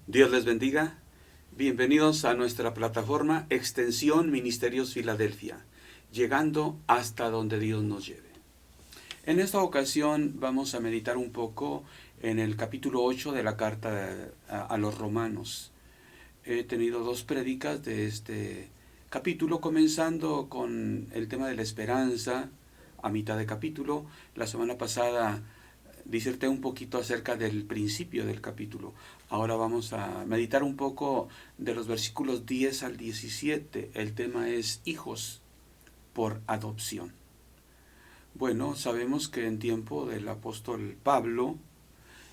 Dios les bendiga. Bienvenidos a nuestra plataforma Extensión Ministerios Filadelfia, llegando hasta donde Dios nos lleve. En esta ocasión vamos a meditar un poco en el capítulo 8 de la carta a los romanos. He tenido dos prédicas de este capítulo, comenzando con el tema de la esperanza a mitad de capítulo. La semana pasada diserté un poquito acerca del principio del capítulo. Ahora vamos a meditar un poco de los versículos 10 al 17. El tema es hijos por adopción. Bueno, sabemos que en tiempo del apóstol Pablo,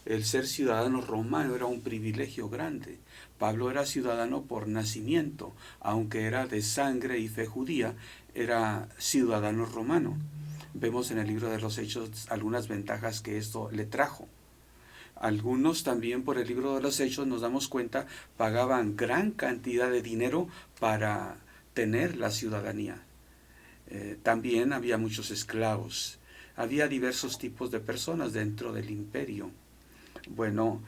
el ser ciudadano romano era un privilegio grande. Pablo era ciudadano por nacimiento, aunque era de sangre y fe judía, era ciudadano romano. Vemos en el libro de los Hechos algunas ventajas que esto le trajo. Algunos también por el libro de los Hechos nos damos cuenta pagaban gran cantidad de dinero para tener la ciudadanía. También había muchos esclavos. Había diversos tipos de personas dentro del imperio. Bueno,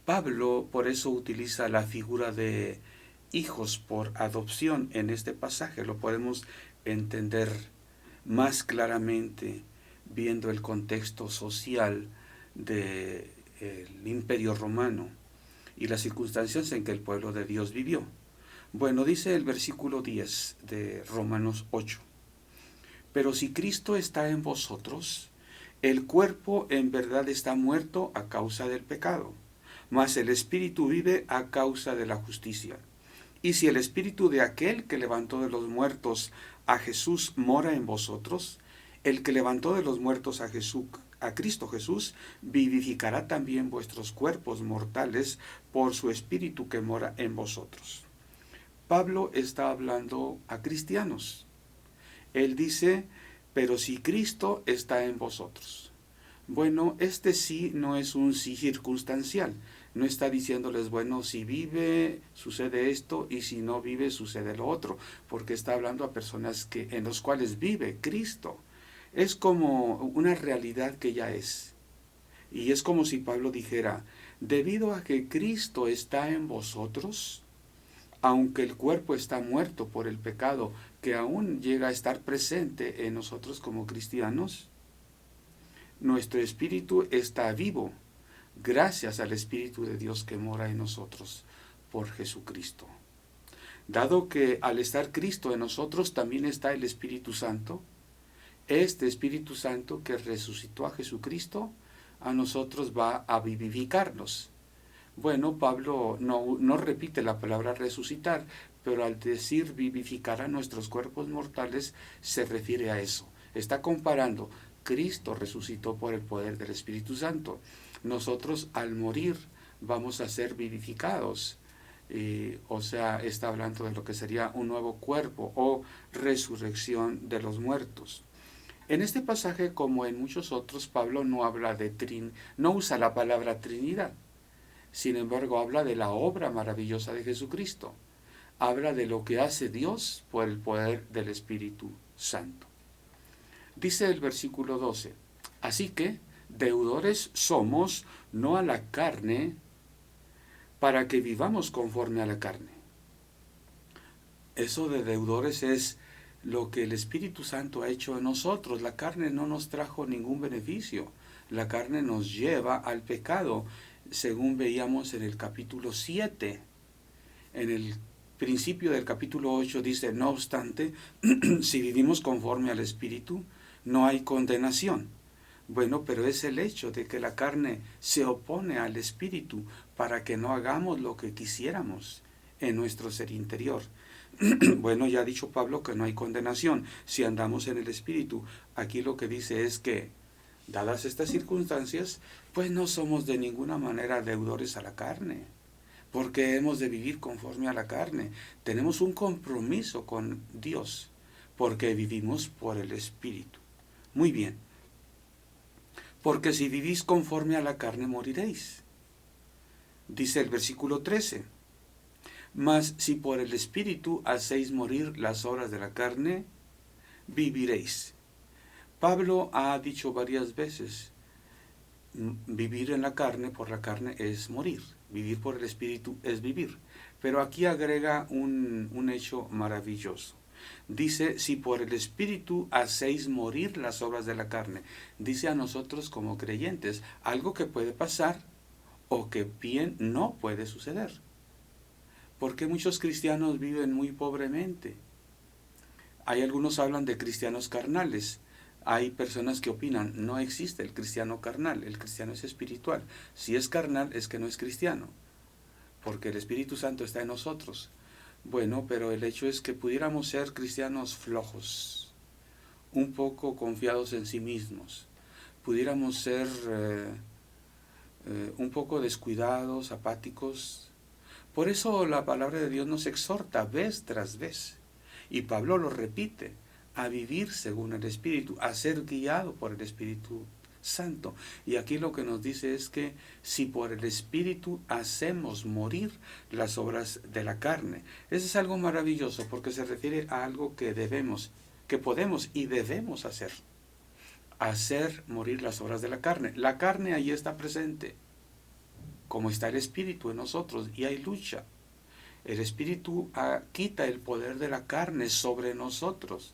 Pablo por eso utiliza la figura de hijos por adopción en este pasaje. Lo podemos entender más claramente viendo el contexto social del imperio romano y las circunstancias en que el pueblo de Dios vivió. Bueno, dice el versículo 10 de Romanos 8. Pero si Cristo está en vosotros, el cuerpo en verdad está muerto a causa del pecado, mas el espíritu vive a causa de la justicia. Y si el espíritu de aquel que levantó de los muertos a Jesús mora en vosotros, el que levantó de los muertos a Cristo Jesús, vivificará también vuestros cuerpos mortales por su espíritu que mora en vosotros. Pablo está hablando a cristianos. Él dice, pero si Cristo está en vosotros. Bueno, este sí no es un sí circunstancial. No está diciéndoles, bueno, si vive, sucede esto, y si no vive, sucede lo otro. Porque está hablando a personas en los cuales vive Cristo. Es como una realidad que ya es. Y es como si Pablo dijera, debido a que Cristo está en vosotros, aunque el cuerpo está muerto por el pecado, que aún llega a estar presente en nosotros como cristianos, nuestro espíritu está vivo gracias al Espíritu de Dios que mora en nosotros por Jesucristo. Dado que al estar Cristo en nosotros también está el Espíritu Santo, este Espíritu Santo que resucitó a Jesucristo, a nosotros va a vivificarnos. Bueno, Pablo no repite la palabra resucitar, pero al decir vivificar a nuestros cuerpos mortales se refiere a eso. Está comparando, Cristo resucitó por el poder del Espíritu Santo. Nosotros al morir vamos a ser vivificados. O sea, está hablando de lo que sería un nuevo cuerpo o resurrección de los muertos. En este pasaje, como en muchos otros, Pablo no habla no usa la palabra Trinidad. Sin embargo, habla de la obra maravillosa de Jesucristo. Habla de lo que hace Dios por el poder del Espíritu Santo. Dice el versículo 12, así que deudores somos no a la carne, para que vivamos conforme a la carne. Eso de deudores es lo que el Espíritu Santo ha hecho en nosotros. La carne no nos trajo ningún beneficio. La carne nos lleva al pecado, según veíamos en el capítulo 7. En el principio del capítulo 8 dice, no obstante, si vivimos conforme al Espíritu, no hay condenación. Bueno, pero es el hecho de que la carne se opone al Espíritu para que no hagamos lo que quisiéramos en nuestro ser interior. Bueno, ya ha dicho Pablo que no hay condenación si andamos en el Espíritu. Aquí lo que dice es que, dadas estas circunstancias, pues no somos de ninguna manera deudores a la carne, porque hemos de vivir conforme a la carne. Tenemos un compromiso con Dios, porque vivimos por el Espíritu. Muy bien, porque si vivís conforme a la carne moriréis. Dice el versículo 13, mas si por el Espíritu hacéis morir las obras de la carne, viviréis. Pablo ha dicho varias veces, vivir en la carne por la carne es morir. Vivir por el Espíritu es vivir. Pero aquí agrega un hecho maravilloso. Dice, si por el Espíritu hacéis morir las obras de la carne. Dice a nosotros como creyentes, algo que puede pasar o que bien no puede suceder. Porque muchos cristianos viven muy pobremente. Hay algunos hablan de cristianos carnales. Hay personas que opinan, no existe el cristiano carnal, el cristiano es espiritual. Si es carnal es que no es cristiano, porque el Espíritu Santo está en nosotros. Bueno, pero el hecho es que pudiéramos ser cristianos flojos, un poco confiados en sí mismos. Pudiéramos ser un poco descuidados, apáticos. Por eso la palabra de Dios nos exhorta vez tras vez. Y Pablo lo repite, a vivir según el Espíritu, a ser guiado por el Espíritu Santo. Y aquí lo que nos dice es que si por el Espíritu hacemos morir las obras de la carne. Eso es algo maravilloso porque se refiere a algo que debemos, que podemos y debemos hacer. Hacer morir las obras de la carne. La carne ahí está presente, como está el Espíritu en nosotros, y hay lucha. El Espíritu quita el poder de la carne sobre nosotros,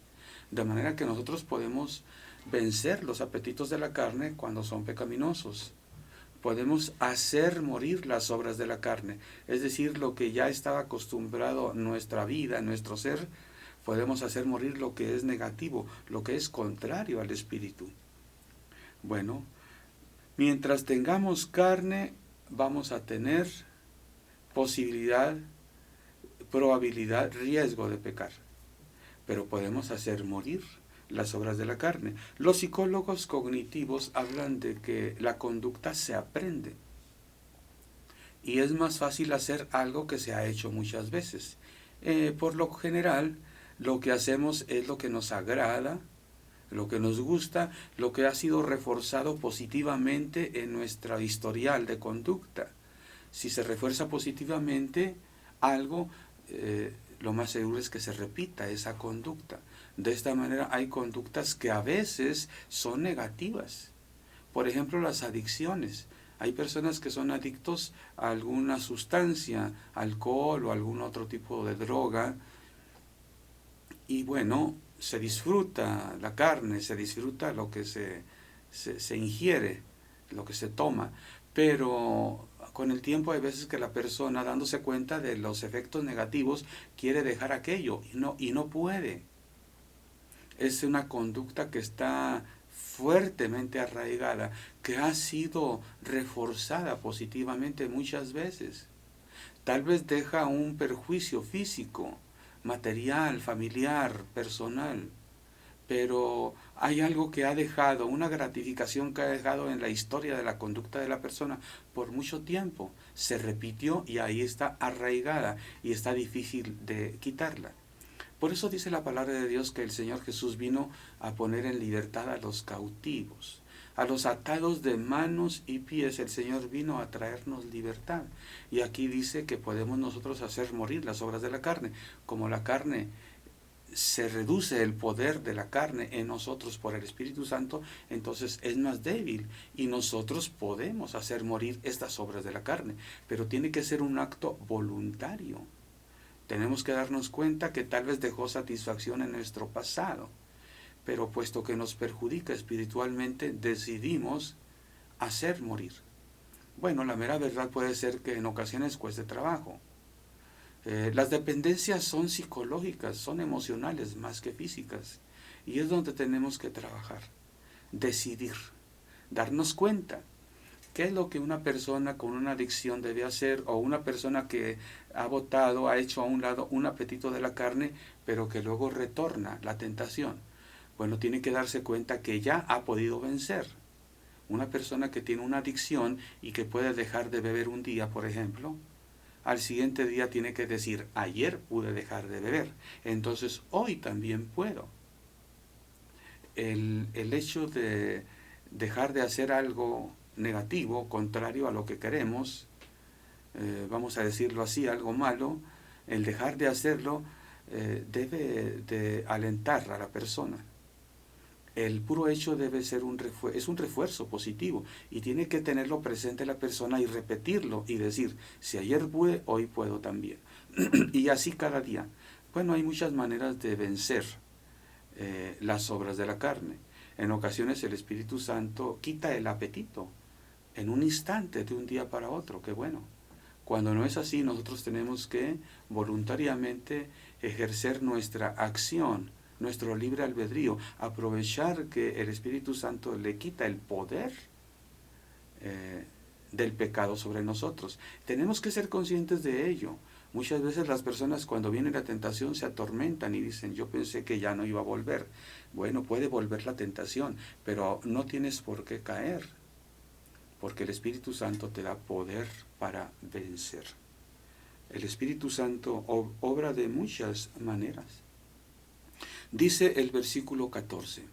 de manera que nosotros podemos vencer los apetitos de la carne cuando son pecaminosos. Podemos hacer morir las obras de la carne, es decir, lo que ya estaba acostumbrado en nuestra vida, en nuestro ser, podemos hacer morir lo que es negativo, lo que es contrario al Espíritu. Bueno, mientras tengamos carne, vamos a tener posibilidad, probabilidad, riesgo de pecar. Pero podemos hacer morir las obras de la carne. Los psicólogos cognitivos hablan de que la conducta se aprende. Y es más fácil hacer algo que se ha hecho muchas veces. Por lo general, lo que hacemos es lo que nos agrada, lo que nos gusta, lo que ha sido reforzado positivamente en nuestra historial de conducta. Si se refuerza positivamente algo, lo más seguro es que se repita esa conducta. De esta manera hay conductas que a veces son negativas. Por ejemplo, las adicciones. Hay personas que son adictos a alguna sustancia, alcohol o algún otro tipo de droga. Y bueno, se disfruta la carne, se disfruta lo que se ingiere, lo que se toma. Pero con el tiempo hay veces que la persona, dándose cuenta de los efectos negativos, quiere dejar aquello y no puede. Es una conducta que está fuertemente arraigada, que ha sido reforzada positivamente muchas veces. Tal vez deja un perjuicio físico, material, familiar, personal, pero hay algo que ha dejado, una gratificación que ha dejado en la historia de la conducta de la persona por mucho tiempo. Se repitió y ahí está arraigada y está difícil de quitarla. Por eso dice la palabra de Dios que el Señor Jesús vino a poner en libertad a los cautivos, a los atados de manos y pies. El Señor vino a traernos libertad. Y aquí dice que podemos nosotros hacer morir las obras de la carne. Como la carne se reduce el poder de la carne en nosotros por el Espíritu Santo, entonces es más débil y nosotros podemos hacer morir estas obras de la carne, pero tiene que ser un acto voluntario. Tenemos que darnos cuenta que tal vez dejó satisfacción en nuestro pasado, pero puesto que nos perjudica espiritualmente, decidimos hacer morir. Bueno, la mera verdad puede ser que en ocasiones cueste trabajo. Las dependencias son psicológicas, son emocionales más que físicas, y es donde tenemos que trabajar, decidir, darnos cuenta. ¿Qué es lo que una persona con una adicción debe hacer? O una persona que ha botado, ha hecho a un lado un apetito de la carne, pero que luego retorna la tentación. Bueno, tiene que darse cuenta que ya ha podido vencer. Una persona que tiene una adicción y que puede dejar de beber un día, por ejemplo, al siguiente día tiene que decir, ayer pude dejar de beber, entonces hoy también puedo. El hecho de dejar de hacer algo negativo, contrario a lo que queremos, vamos a decirlo así, algo malo, el dejar de hacerlo debe de alentar a la persona. el puro hecho debe ser es un refuerzo positivo y tiene que tenerlo presente la persona y repetirlo y decir, si ayer pude, hoy puedo también. Y así cada día. Bueno, hay muchas maneras de vencer las obras de la carne. En ocasiones el Espíritu Santo quita el apetito en un instante, de un día para otro, qué bueno. Cuando no es así, nosotros tenemos que voluntariamente ejercer nuestra acción, nuestro libre albedrío, aprovechar que el Espíritu Santo le quita el poder del pecado sobre nosotros. Tenemos que ser conscientes de ello. Muchas veces las personas cuando viene la tentación se atormentan y dicen, yo pensé que ya no iba a volver. Bueno, puede volver la tentación, pero no tienes por qué caer, porque el Espíritu Santo te da poder para vencer. El Espíritu Santo obra de muchas maneras. Dice el versículo 14,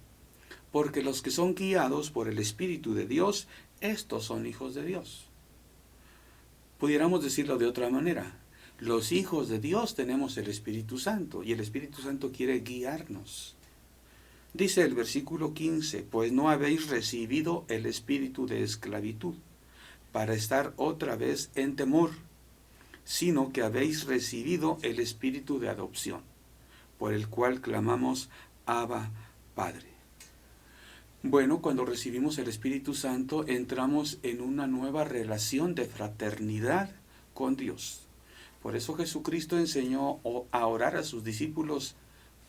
porque los que son guiados por el Espíritu de Dios, estos son hijos de Dios. Pudiéramos decirlo de otra manera. Los hijos de Dios tenemos el Espíritu Santo y el Espíritu Santo quiere guiarnos. Dice el versículo 15, pues no habéis recibido el espíritu de esclavitud para estar otra vez en temor, sino que habéis recibido el espíritu de adopción, por el cual clamamos, Abba, Padre. Bueno, cuando recibimos el Espíritu Santo entramos en una nueva relación de fraternidad con Dios. Por eso Jesucristo enseñó a orar a sus discípulos,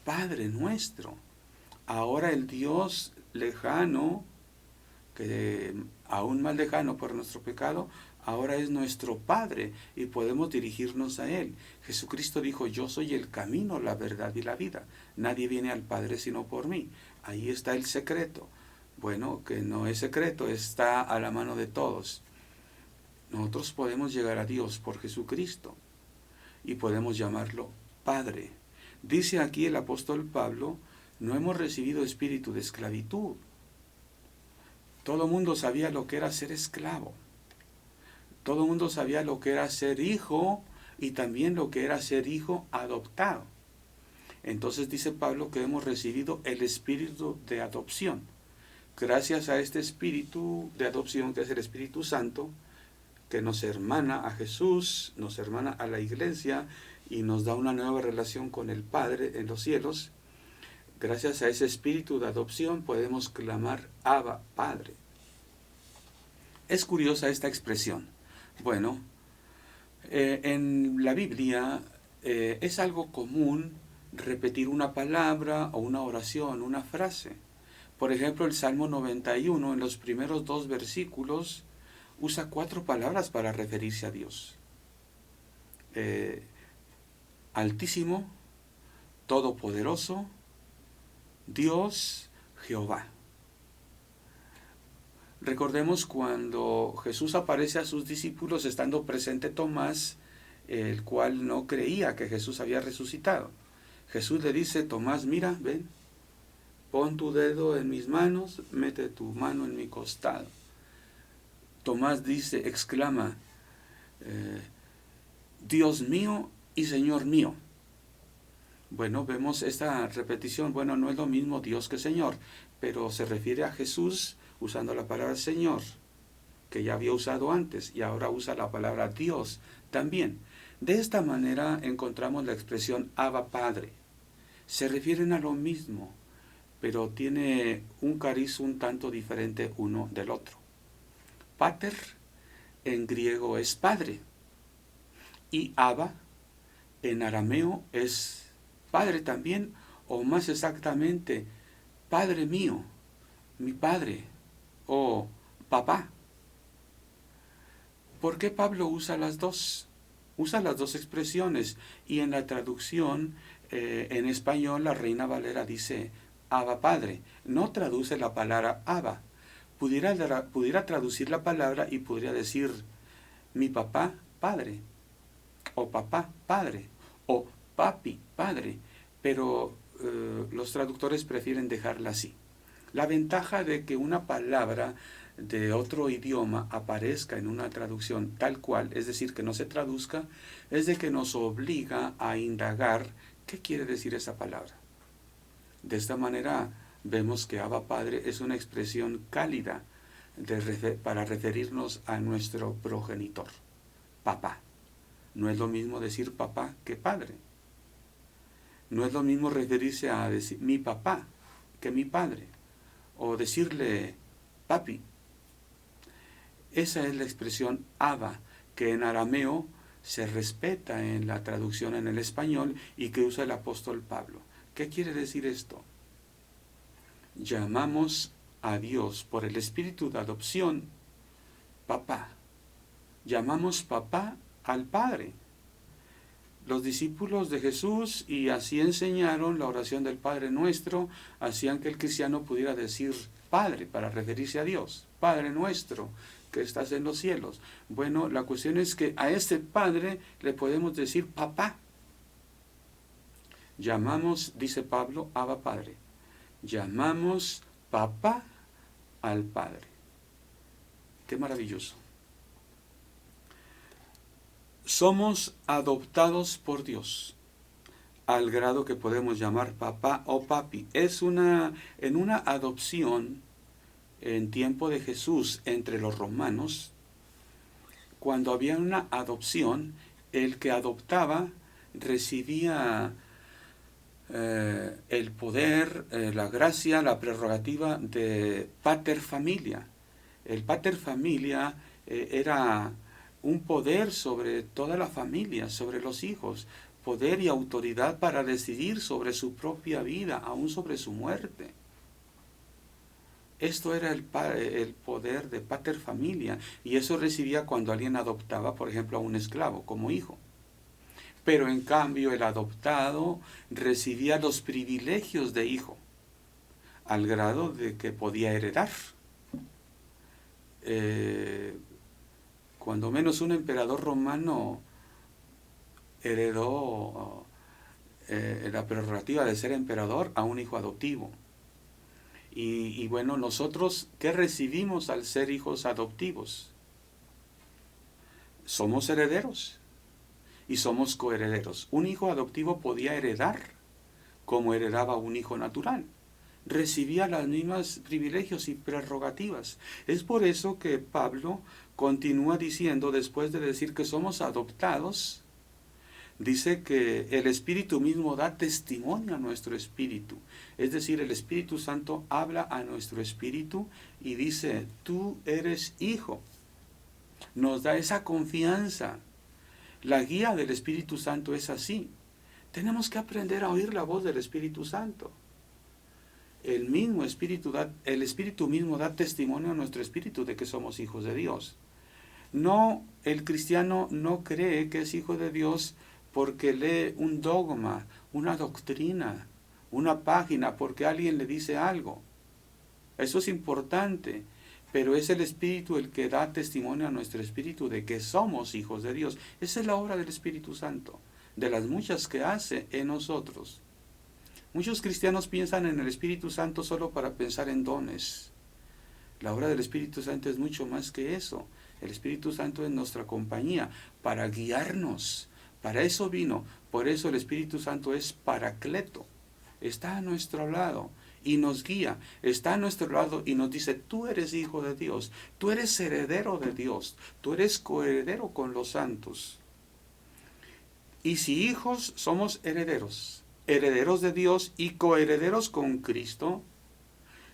Padre nuestro. Ahora el Dios lejano, que aún más lejano por nuestro pecado, ahora es nuestro Padre y podemos dirigirnos a Él. Jesucristo dijo, yo soy el camino, la verdad y la vida. Nadie viene al Padre sino por mí. Ahí está el secreto. Bueno, que no es secreto, está a la mano de todos. Nosotros podemos llegar a Dios por Jesucristo y podemos llamarlo Padre. Dice aquí el apóstol Pablo, no hemos recibido espíritu de esclavitud. Todo el mundo sabía lo que era ser esclavo. Todo el mundo sabía lo que era ser hijo y también lo que era ser hijo adoptado. Entonces dice Pablo que hemos recibido el espíritu de adopción. Gracias a este espíritu de adopción que es el Espíritu Santo, que nos hermana a Jesús, nos hermana a la iglesia y nos da una nueva relación con el Padre en los cielos. Gracias a ese espíritu de adopción podemos clamar Abba, Padre. Es curiosa esta expresión. Bueno, en la Biblia es algo común repetir una palabra o una oración, una frase. Por ejemplo, el Salmo 91, en los primeros 2 versículos, usa 4 palabras para referirse a Dios. Altísimo, Todopoderoso, Dios, Jehová. Recordemos cuando Jesús aparece a sus discípulos estando presente Tomás, el cual no creía que Jesús había resucitado. Jesús le dice, Tomás, mira, ven, pon tu dedo en mis manos, mete tu mano en mi costado. Tomás dice, exclama, Dios mío y Señor mío. Bueno, vemos esta repetición, bueno, no es lo mismo Dios que Señor, pero se refiere a Jesús usando la palabra Señor, que ya había usado antes, y ahora usa la palabra Dios también. De esta manera encontramos la expresión Abba Padre. Se refieren a lo mismo, pero tiene un cariz un tanto diferente uno del otro. Pater en griego es padre, y Abba en arameo es Padre también, o más exactamente, Padre mío, mi Padre, o papá. ¿Por qué Pablo usa las dos? Usa las dos expresiones, y en la traducción, en español, la Reina Valera dice, Abba Padre. No traduce la palabra Abba. Pudiera traducir la palabra y podría decir, mi papá, Padre, o papá, Padre, o papi, Padre, pero los traductores prefieren dejarla así. La ventaja de que una palabra de otro idioma aparezca en una traducción tal cual, es decir, que no se traduzca, es de que nos obliga a indagar qué quiere decir esa palabra. De esta manera vemos que Abba Padre es una expresión cálida para referirnos a nuestro progenitor, papá. No es lo mismo decir papá que padre. No es lo mismo referirse a decir mi papá que mi padre, o decirle papi. Esa es la expresión Abba, que en arameo se respeta en la traducción en el español y que usa el apóstol Pablo. ¿Qué quiere decir esto? Llamamos a Dios por el espíritu de adopción papá. Llamamos papá al Padre. Los discípulos de Jesús, y así enseñaron la oración del Padre Nuestro, hacían que el cristiano pudiera decir Padre para referirse a Dios. Padre Nuestro, que estás en los cielos. Bueno, la cuestión es que a este Padre le podemos decir papá. Llamamos, dice Pablo, Abba Padre. Llamamos papá al Padre. Qué maravilloso. Somos adoptados por Dios, al grado que podemos llamar papá o papi. En una adopción, en tiempo de Jesús, entre los romanos, cuando había una adopción, el que adoptaba recibía el poder, la gracia, la prerrogativa de pater familia. El pater familia era un poder sobre toda la familia, sobre los hijos, poder y autoridad para decidir sobre su propia vida, aún sobre su muerte. Esto era el poder de pater familia, y eso recibía cuando alguien adoptaba, por ejemplo, a un esclavo como hijo. Pero en cambio el adoptado recibía los privilegios de hijo, al grado de que podía heredar. Cuando menos un emperador romano heredó la prerrogativa de ser emperador a un hijo adoptivo. Y bueno, nosotros, ¿qué recibimos al ser hijos adoptivos? Somos herederos y somos coherederos. Un hijo adoptivo podía heredar como heredaba un hijo natural. Recibía los mismos privilegios y prerrogativas. Es por eso que Pablo continúa diciendo, después de decir que somos adoptados, dice que el Espíritu mismo da testimonio a nuestro espíritu. Es decir, el Espíritu Santo habla a nuestro espíritu y dice, tú eres hijo. Nos da esa confianza. La guía del Espíritu Santo es así. Tenemos que aprender a oír la voz del Espíritu Santo. El Espíritu mismo da testimonio a nuestro espíritu de que somos hijos de Dios. No, el cristiano no cree que es hijo de Dios porque lee un dogma, una doctrina, una página, porque alguien le dice algo. Eso es importante, pero es el Espíritu el que da testimonio a nuestro espíritu de que somos hijos de Dios. Esa es la obra del Espíritu Santo, de las muchas que hace en nosotros. Muchos cristianos piensan en el Espíritu Santo solo para pensar en dones. La obra del Espíritu Santo es mucho más que eso. El Espíritu Santo es nuestra compañía para guiarnos. Para eso vino. Por eso el Espíritu Santo es paracleto. Está a nuestro lado y nos guía. Está a nuestro lado y nos dice, tú eres hijo de Dios. Tú eres heredero de Dios. Tú eres coheredero con los santos. Y si hijos, somos herederos. Herederos de Dios y coherederos con Cristo,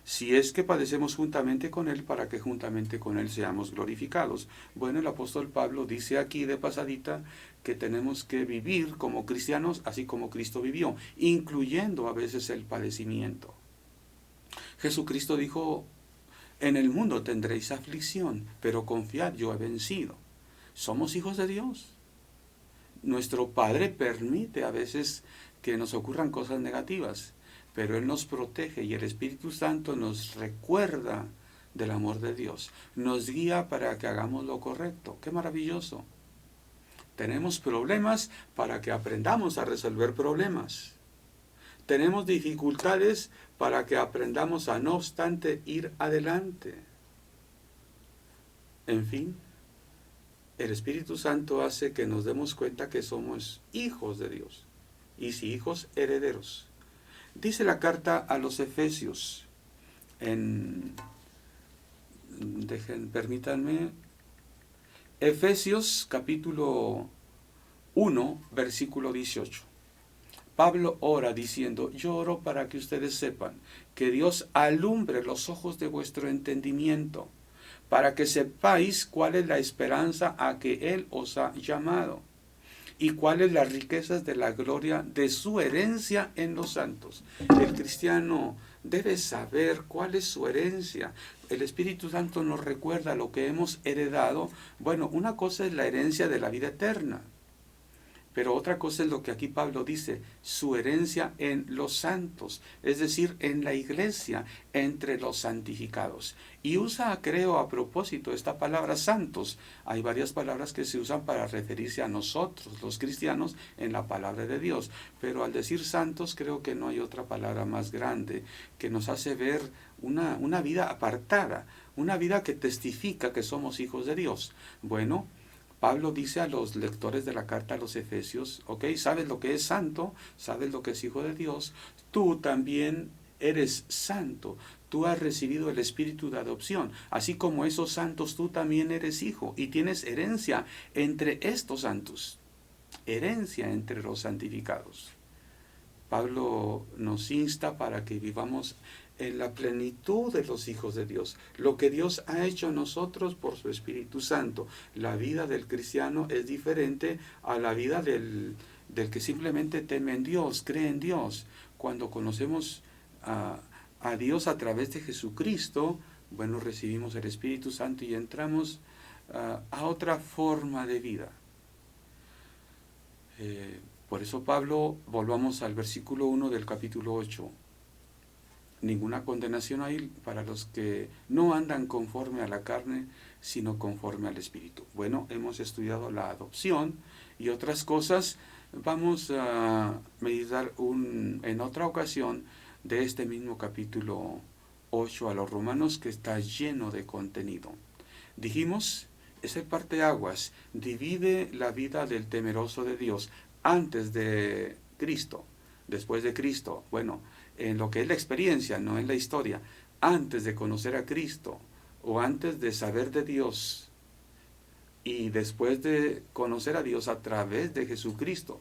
si es que padecemos juntamente con Él, para que juntamente con Él seamos glorificados. Bueno, el apóstol Pablo dice aquí de pasadita que tenemos que vivir como cristianos, así como Cristo vivió, incluyendo a veces el padecimiento. Jesucristo dijo, en el mundo tendréis aflicción, pero confiad, yo he vencido. Somos hijos de Dios. Nuestro Padre permite a veces que nos ocurran cosas negativas, pero Él nos protege y el Espíritu Santo nos recuerda del amor de Dios. Nos guía para que hagamos lo correcto. ¡Qué maravilloso! Tenemos problemas para que aprendamos a resolver problemas. Tenemos dificultades para que aprendamos a, no obstante, ir adelante. En fin, el Espíritu Santo hace que nos demos cuenta que somos hijos de Dios. Y si hijos, herederos. Dice la carta a los Efesios, Permítanme, Efesios capítulo 1, versículo 18. Pablo ora diciendo: yo oro para que ustedes sepan que Dios alumbre los ojos de vuestro entendimiento, para que sepáis cuál es la esperanza a que Él os ha llamado, y cuáles las riquezas de la gloria de su herencia en los santos. El cristiano debe saber cuál es su herencia. El Espíritu Santo nos recuerda lo que hemos heredado. Bueno, una cosa es la herencia de la vida eterna, pero otra cosa es lo que aquí Pablo dice, su herencia en los santos, es decir, en la iglesia, entre los santificados. Y usa, creo, a propósito esta palabra santos. Hay varias palabras que se usan para referirse a nosotros, los cristianos, en la palabra de Dios. Pero al decir santos, creo que no hay otra palabra más grande que nos hace ver una vida apartada, una vida que testifica que somos hijos de Dios. Bueno, Pablo dice a los lectores de la carta a los Efesios, ok, sabes lo que es santo, sabes lo que es hijo de Dios, tú también eres santo, tú has recibido el espíritu de adopción, así como esos santos tú también eres hijo y tienes herencia entre estos santos, herencia entre los santificados. Pablo nos insta para que vivamos en la plenitud de los hijos de Dios, lo que Dios ha hecho en nosotros por su Espíritu Santo. La vida del cristiano es diferente a la vida del que simplemente teme en Dios, cree en Dios. Cuando conocemos a Dios a través de Jesucristo, bueno, recibimos el Espíritu Santo y entramos a otra forma de vida. Por eso Pablo, volvamos al versículo 1 del capítulo 8. Ninguna condenación hay para los que no andan conforme a la carne, sino conforme al Espíritu. Bueno, hemos estudiado la adopción y otras cosas. Vamos a meditar en otra ocasión de este mismo capítulo 8 a los Romanos, que está lleno de contenido. Dijimos, es el parteaguas, divide la vida del temeroso de Dios antes de Cristo, después de Cristo. Bueno, en lo que es la experiencia, no en la historia, antes de conocer a Cristo o antes de saber de Dios y después de conocer a Dios a través de Jesucristo,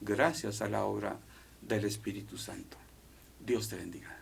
gracias a la obra del Espíritu Santo. Dios te bendiga.